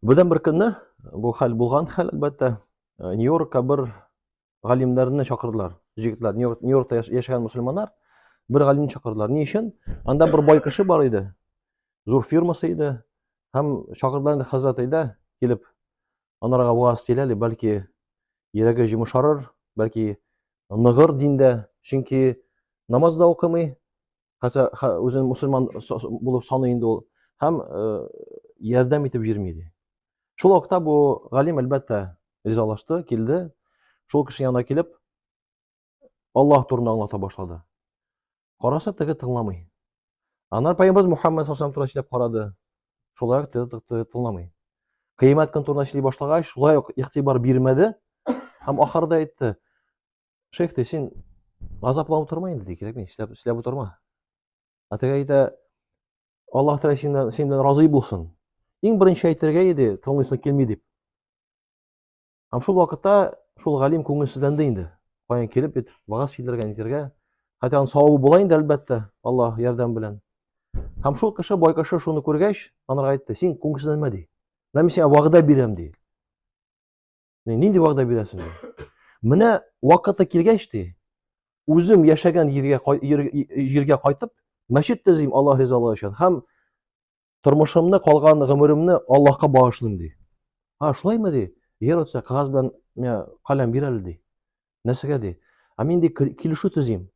Birden bir kөнне бу хәл булган хәл әлбәттә. Нью-Йоркка бер галимнәрне чакырдылар. Җегетләр, Нью-Йоркта яшәгән мөселманнар бер галимне чакырдылар. Ни өчен? Анда бер бай кеше бар иде. Зур фирмасы иде. Һәм чакырдылар инде хәзрәт әйдә килеп анарга вааз сөйләле, бәлки йөрәге җимшарыр, бәлки ныгыр диндә, чөнки намаз да укымый, үзен мөселман булып саный инде ул, һәм ярдәм итеп йөрми иде. Шул вакытта бу галим әлбәттә ризалашты, килде. Шул кеше янына килеп, Аллаһ турында аңлата башлады. Караса, теге тыңламый. Аннан Пәйгамбер Мөхәммәд саллаллаһу алейһи ва саллям турында карады. Шулай ук теге тыңламый. Кыямәт көн турында сөйли башлагач, шулай ук игътибар бирмәде һәм ахырда әйтте: "Шейх, син газапланып торма инде, кирәкми, сөйләп утырма. Теге әйтә, Аллаһ Тәгалә син белән разый булсын. Иң беренче әйтергә иде, тыңлыйсың килми дип." Һәм шул вакытта шул галим күңелсезләнде инде. Каян килеп бит вагаз сөйләргә, нитәргә. Хәтта аның савабы була инде әлбәттә, Аллаһ ярдәм белән. Һәм шул кеше, бай кеше шуны күргәч, анарга әйтте: "Син күңелсезләнмә ди. Менә мин сиңа вәгъдә бирәм ди." Нинди вәгъдә бирәсең ди? Менә вакыты килгәч ди, үзем яшәгән җиргә кайтып, мәчет төзим Аллаһ ризалыгы өчен һәм тормышымны, калган гомеремне Аллаһка багышлыйм ди. Шулаймы ди? Егер үтсә, кагаз белән миңа каләм бир әле ди. Нәрсәгә ди? Мин ди килешү төзим.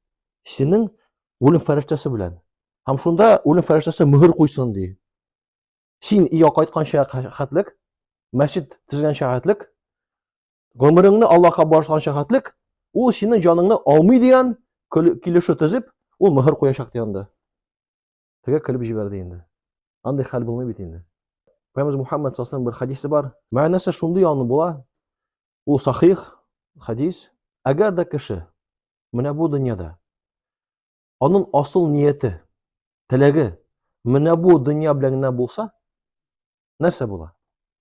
Синең үлем фәрештәсе белән. Һәм шунда үлем фәрештәсе мөһер куйсын ди. Син өйгә кайтканча хәтлек, мәчет төзгәнчә хәтлек, гомереңне Аллаһка багышлаганча хәтлек, ул синең җаныңны алмый дигән килешү төзеп, ул мөһер куячак ди анда. Теге көлеп җибәрде инде. Андый хәл булмый бит инде. Пәйгамбер Мөхәммәд саллаллаһу алейһи ва саллям бер хадисе бар. Мәгънәсе шундый аны була. Ул сахих хадис. Әгәр дә кеше менә бу дөньяда аның асыл нияте, теләге менә бу дөнья белән генә булса, нәрсә була?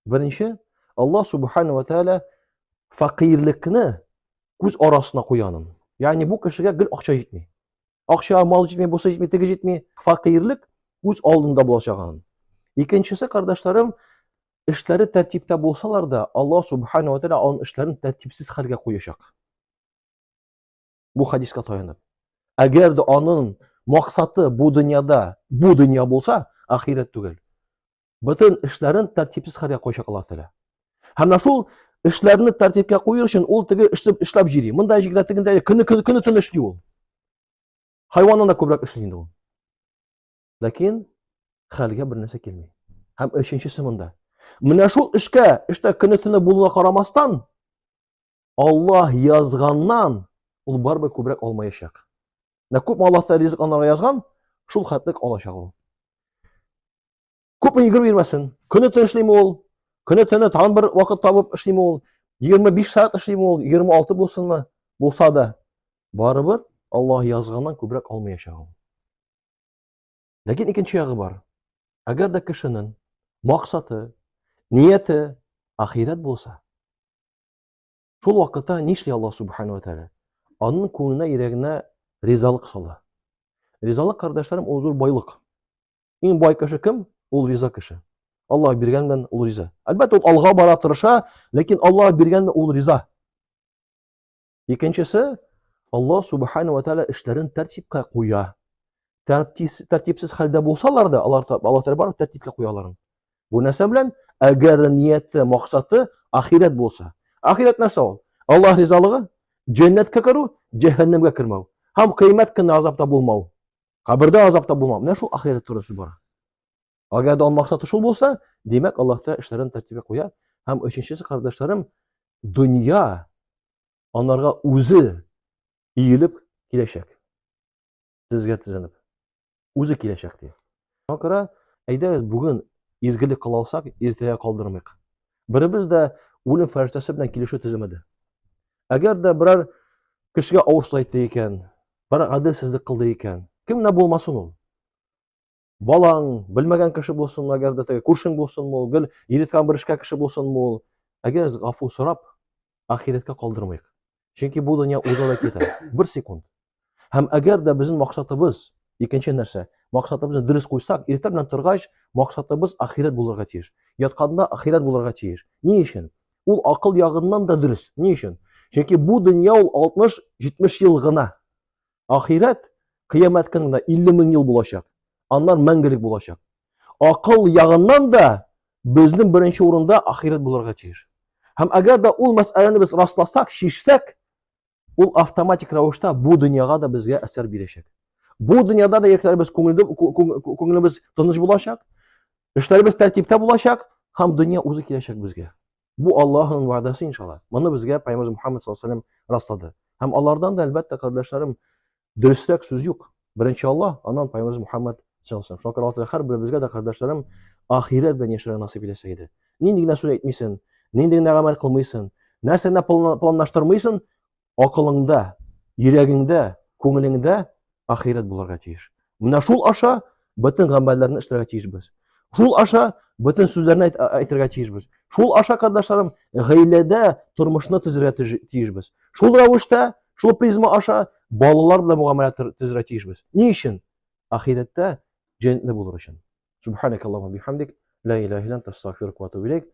Беренче, Аллаһ Субхана ва Тәгалә фақирлекне күз арасына куянын. Ягъни бу кешегә гел акча җитми. Акча, мал җитми, бусы җитми, теге җитми. Фақирлек күз алдында булачагын. Икенчесе, кардәшләрем, эшләре тәртиптә булсалар да, Аллаһ Субхана ва Тәгалә аның эшләрен тәртипсез хәлгә куячак. Бу хадискә таянып. Әгәр дә аның максаты бу дөньяда, бу дөнья булса, ахирет түгел. Бөтен эшләрен тәртипсез хәлгә куячак Аллаһ Тәгалә. Һәм шул эшләрне тәртипкә куер өчен ул теге эшләп җири. Монда җигдә тегендә көне төн эшли ул. Хайваннан да күбрәк эшли инде ул. Ләкин хәлгә бер нәрсә килми. Һәм өченчесе монда. Менә шул эштә көне төне булуына карамастан, Аллаһ язганнан ул барбы күбрәк алмаячак. Күпме Аллаһ та ризык анарга язган, шул хәтлек алачак ул. Күпме йөгереп йөрмәсен, көне төн эшлиме ул, көне төне тагын бер вакыт табып эшлиме ул, 25 сәгать эшлиме ул, 26 булсынмы, булса да, барыбер Аллаһ язганнан күбрәк алмаячак ул. Ләкин икенче ягы бар. Әгәр дә кешенең максаты, нияте ахирет булса, шул вакытта нишли Аллаһ Субхана ва Тәгалә? Аның күңеленә, йөрәгенә ризалык сала. Ризалык, кардәшләрем, ул зур байлык. Иң бай кеше кем? Ул риза кеше. Аллаһ биргән белән ул риза. Әлбәттә, ул алга бара тырыша, ләкин Аллаһ биргән ул риза. Икенчесе, Аллаһ Субхана ва Тәгалә эшләрен тәртипкә куя. Тәртипсез хәлдә булсалар да, Аллаһ Тәгалә барып тәртипкә куялар. Бу нәрсә белән? Әгәр нияте, максаты ахирет булса. Ахирет нәрсә ул? Аллаһ ризалыгы, җәннәткә керү, җәһәннәмгә кирмәү. Һәм кыямәт көнне азапта булмау. Кабердә азапта булмау. Менә шул ахирет турында сүз бара. Әгәр дә аның максаты шул булса, димәк, Аллаһ та эшләрен тәртипкә куя. Һәм өченчесе, кардәшләрем, дөнья анарга үзе иелеп киләчәк. Сезгә тезенеп. Үзе киләчәк ди. Шуңа күрә, әйдәгез бүген изгелек кыла алсак, иртәгә калдырмыйк. Беребез дә үлем фәрештәсе белән килешү төземәде. Әгәр дә берәр кешегә авырсыз әйтте икән, бер гаделсезлек кылды икән, кемне булмасын ул? Балаң, белмәгән кеше булсын, әгәр дә теге күршең булсын ул, гел иреткән бер эшкә кеше булсын ул, әгәр гафу сорап, ахиреткә калдырмыйк. Чөнки бу дөнья уза да китә. Бер секунд. Һәм әгәр дә безнең максатыбыз Икенче нәрсә? Максатыбызны дөрес куйсак, иртә белән торгач, максатыбыз ахират булырга тиеш. Ятканда ахират булырга тиеш. Ни өчен? Ул акыл ягыннан да дөрес. Ни өчен? Чөнки бу дөнья ул 60-70 ел гына. Ахират кыямәт көнендә 50 мең ел булачак. Аннан мәңгелек булачак. Акыл ягыннан да безнең беренче урында ахират булырга тиеш. Һәм әгәр дә ул мәсьәләне без расласак, шишсәк, ул автоматик рәвештә бу дөньяга да безгә әсәр бирәчәк. Бу дөньяда да якларыбыз күңелебез тыныч булачак, эшләребез тәртиптә булачак һәм дөнья үзе киләчәк безгә. Бу Аллаһның вәгъдәсе иншалла. Моны безгә Пәйгамбер Мөхәммәд саллаллаһу алейһи ва саллям раслады. Һәм алардан да әлбәттә, кардәшләрем, дөресрәк сүз юк. Беренче Аллаһ, аннан Пәйгамбер Мөхәммәд саллаллаһу алейһи ва саллям. Шуңа күрә һәрберебезгә дә, кардәшләрем, ахират белән яшәргә насыйп итсә иде. Нинди генә сүз әйтмисен, нинди генә гамәл кылмыйсың, нәрсәне планлаштырмыйсың, акылыңда, йөрәгеңдә, күңелеңдә ахират булырга тиеш. Менә шул аша бөтен гамәлләрне эшләргә тиешбез. Шул аша бөтен сүзләрне әйтергә тиешбез. Шул аша, кардәшләрем, гаиләдә тормышны төзергә тиешбез. Шул рәвештә, шул призма аша балалар белән муамәлә төзергә тиешбез. Ни өчен? Ахирәттә җәннәттә булыр өчен. Субханакаллаһумма бихамдик, ла илаха илля анта, астагфирука ва атубу илейк.